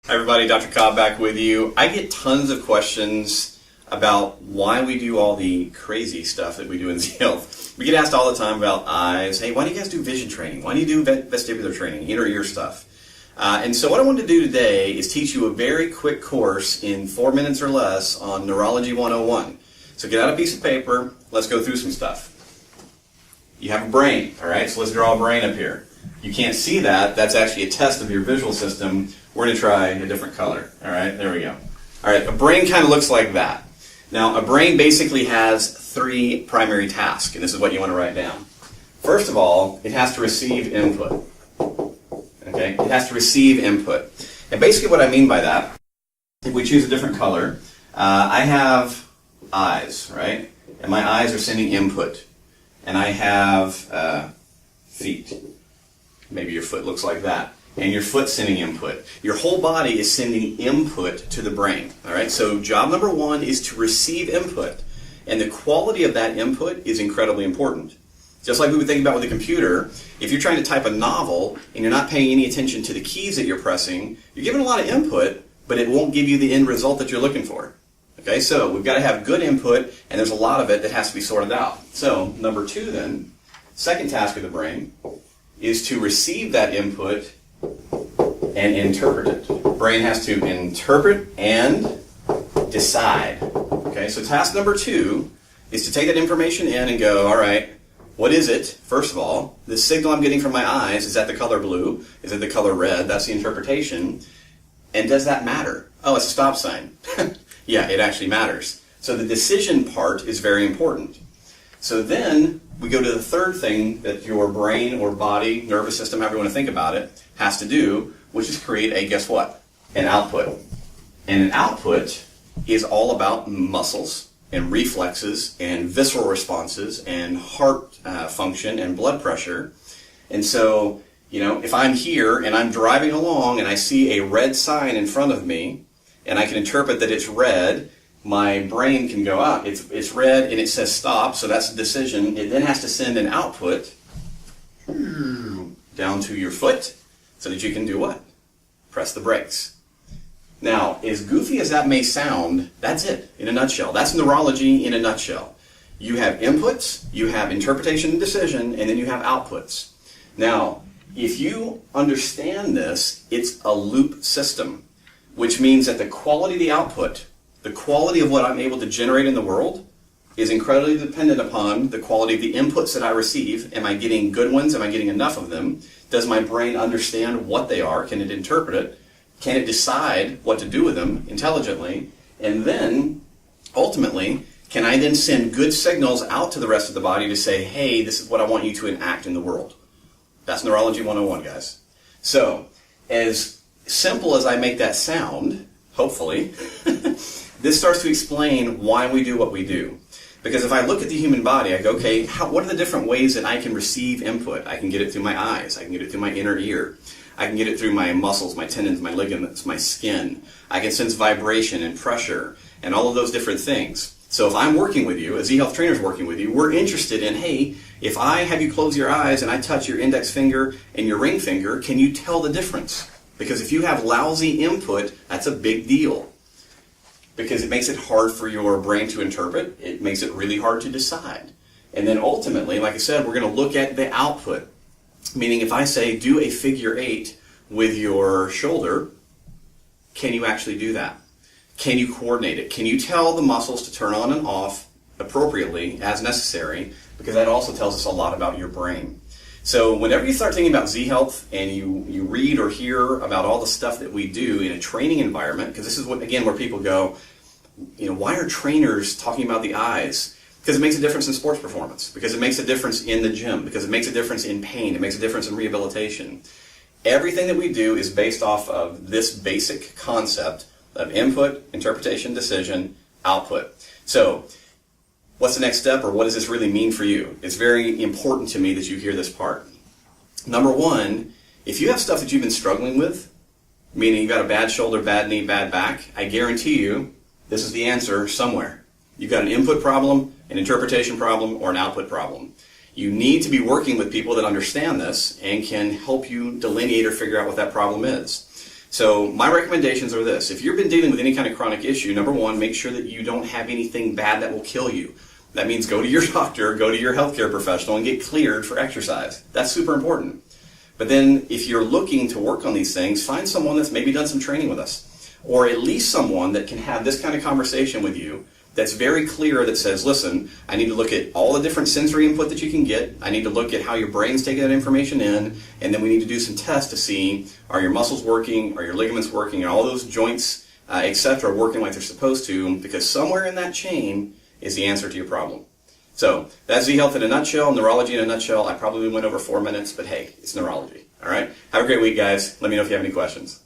Hi everybody, Dr. Cobb back with you. I get tons of questions about why we do all the crazy stuff that we do in Z-Health. We get asked all the time about eyes. Hey, why do you guys do vision training? Why do you do vestibular training, inner ear stuff? And so what I wanted to do today is teach you a very quick course in 4 minutes or less on Neurology 101. So get out a piece of paper, let's go through some stuff. You have a brain, all right? So let's draw a brain up here. You can't see that. That's actually a test of your visual system. We're going to try a different color. All right, there we go. All right, a brain kind of looks like that. Now, a brain basically has 3 primary tasks, and this is what you want to write down. First of all, it has to receive input. Okay, it has to receive input. And basically what I mean by that, if we choose a different color, I have eyes, right? And my eyes are sending input. And I have feet. Maybe your foot looks like that. And your foot's sending input. Your whole body is sending input to the brain. All right. So job number 1 is to receive input, and the quality of that input is incredibly important. Just like we would think about with a computer, if you're trying to type a novel and you're not paying any attention to the keys that you're pressing, you're giving a lot of input, but it won't give you the end result that you're looking for. Okay. So we've got to have good input, and there's a lot of it that has to be sorted out. So number 2, then, second task of the brain is to receive that input and interpret it. Brain has to interpret and decide. Okay, so task number 2 is to take that information in and go, all right, what is it? First of all, the signal I'm getting from my eyes, is that the color blue? Is it the color red? That's the interpretation. And does that matter? Oh, it's a stop sign. Yeah, it actually matters. So the decision part is very important. So then we go to the third thing that your brain or body, nervous system, however you want to think about it, has to do, which is create a, guess what? An output. And an output is all about muscles and reflexes and visceral responses and heart function and blood pressure. And so, if I'm here and I'm driving along and I see a red sign in front of me and I can interpret that it's red, my brain can go, it's red and it says stop, so that's a decision. It then has to send an output down to your foot so that you can do what? Press the brakes. Now, as goofy as that may sound, that's it in a nutshell. That's neurology in a nutshell. You have inputs, you have interpretation and decision, and then you have outputs. Now, if you understand this, it's a loop system, which means that the quality of the output, the quality of what I'm able to generate in the world, is incredibly dependent upon the quality of the inputs that I receive. Am I getting good ones? Am I getting enough of them? Does my brain understand what they are? Can it interpret it? Can it decide what to do with them intelligently? And then, ultimately, can I then send good signals out to the rest of the body to say, hey, this is what I want you to enact in the world? That's Neurology 101, guys. So, as simple as I make that sound, hopefully, this starts to explain why we do what we do. Because if I look at the human body, I go, okay, what are the different ways that I can receive input? I can get it through my eyes. I can get it through my inner ear. I can get it through my muscles, my tendons, my ligaments, my skin. I can sense vibration and pressure and all of those different things. So if I'm working with you, a Z-Health trainer is working with you, we're interested in, hey, if I have you close your eyes and I touch your index finger and your ring finger, can you tell the difference? Because if you have lousy input, that's a big deal. Because it makes it hard for your brain to interpret. It makes it really hard to decide. And then ultimately, like I said, we're going to look at the output. Meaning if I say, do a figure 8 with your shoulder, can you actually do that? Can you coordinate it? Can you tell the muscles to turn on and off appropriately as necessary? Because that also tells us a lot about your brain. So whenever you start thinking about Z-Health and you read or hear about all the stuff that we do in a training environment, because this is what, again, where people go, why are trainers talking about the eyes? Because it makes a difference in sports performance, because it makes a difference in the gym, because it makes a difference in pain, it makes a difference in rehabilitation. Everything that we do is based off of this basic concept of input, interpretation, decision, output. So, what's the next step, or what does this really mean for you? It's very important to me that you hear this part. Number 1, if you have stuff that you've been struggling with, meaning you've got a bad shoulder, bad knee, bad back, I guarantee you this is the answer somewhere. You've got an input problem, an interpretation problem, or an output problem. You need to be working with people that understand this and can help you delineate or figure out what that problem is. So my recommendations are this. If you've been dealing with any kind of chronic issue, number one, make sure that you don't have anything bad that will kill you. That means go to your doctor, go to your healthcare professional, and get cleared for exercise. That's super important. But then if you're looking to work on these things, find someone that's maybe done some training with us, or at least someone that can have this kind of conversation with you that's very clear, that says, listen, I need to look at all the different sensory input that you can get. I need to look at how your brain's taking that information in, and then we need to do some tests to see, are your muscles working, are your ligaments working, are all those joints, etc., working like they're supposed to, because somewhere in that chain is the answer to your problem. So that's Z-Health in a nutshell, neurology in a nutshell. I probably went over 4 minutes, but hey, it's neurology. All right? Have a great week, guys. Let me know if you have any questions.